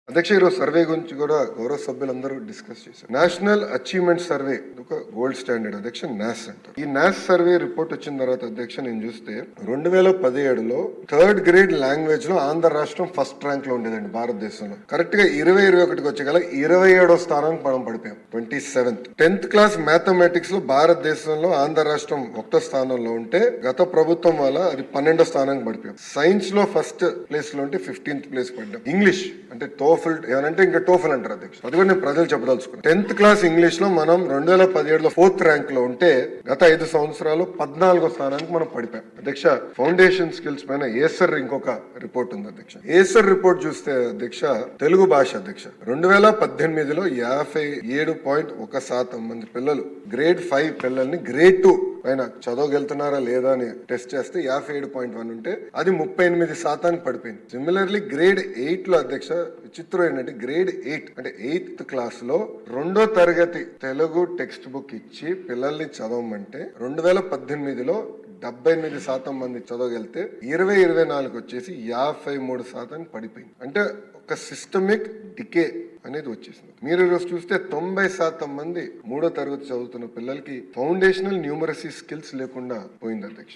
అధ్యక్ష ఈరోజు సర్వే గురించి కూడా గౌరవ సభ్యులందరూ డిస్కస్ చేశారు. నేషనల్ అచీవ్మెంట్ సర్వే ఒక గోల్డ్ స్టాండర్డ్ అధ్యక్ష నాస్ అంటారు. ఈ నాస్ సర్వే రిపోర్ట్ వచ్చిన తర్వాత అధ్యక్ష నేను చూస్తే 2017లో 3rd గ్రేడ్ లాంగ్వేజ్ లో ఆంధ్ర రాష్ట్రం ఫస్ట్ ర్యాంక్ లో ఉండేదండి భారతదేశంలో. కరెక్ట్ గా 2021కి వచ్చేగల 27వ స్థానానికి మనం పడిపోయాం. 27th 10th క్లాస్ మ్యాథమెటిక్స్ లో భారతదేశంలో ఆంధ్ర రాష్ట్రం 1వ స్థానంలో ఉంటే గత ప్రభుత్వం వల్ల అది 12వ స్థానానికి పడిపోయాం. సైన్స్ లో ఫస్ట్ ప్లేస్ లో ఉంటే 15th ప్లేస్ పడ్డాం. ఇంగ్లీష్ అంటే టోఫల్ ఏమంటే ఇంకా టోఫల్ అంటారు అధ్యక్ష, అది కూడా నేను ప్రజలు చెప్పదలుచుకున్నాను. 10th క్లాస్ ఇంగ్లీష్ లో మనం 2017లో 4th ర్యాంక్ లో ఉంటే గత 5 సంవత్సరాలు 14వ స్థానానికి మనం పడిపోయాం. అధ్యక్ష ఫౌండేషన్ స్కిల్స్ పైన ఏసర్ ఇంకొక రిపోర్ట్ ఉంది అధ్యక్ష. ఏసర్ రిపోర్ట్ చూస్తే అధ్యక్ష తెలుగు భాష అధ్యక్ష 2018లో 57.1% మంది పిల్లలు గ్రేడ్ 5 పిల్లల్ని గ్రేడ్ 2 పైన చదవగలుగుతున్నారా లేదా అని టెస్ట్ చేస్తే 57.1 ఉంటే అది 38% పడిపోయింది. సిమిలర్లీ గ్రేడ్ 8 లో అధ్యక్ష విచిత్రం ఏంటంటే గ్రేడ్ 8 అంటే 8th క్లాస్ లో 2వ తరగతి తెలుగు టెక్స్ట్ బుక్ ఇచ్చి పిల్లల్ని చదవమంటే 2018లో 78% మంది చదవగలిగితే 2024 వచ్చేసి 53% పడిపోయింది. అంటే ఒక సిస్టమిక్ డికే అనేది వచ్చేసింది. మీరు ఈరోజు చూస్తే 90% మంది 3వ తరగతి చదువుతున్న పిల్లలకి ఫౌండేషనల్ న్యూమరసీ స్కిల్స్ లేకుండా పోయింది అధ్యక్ష.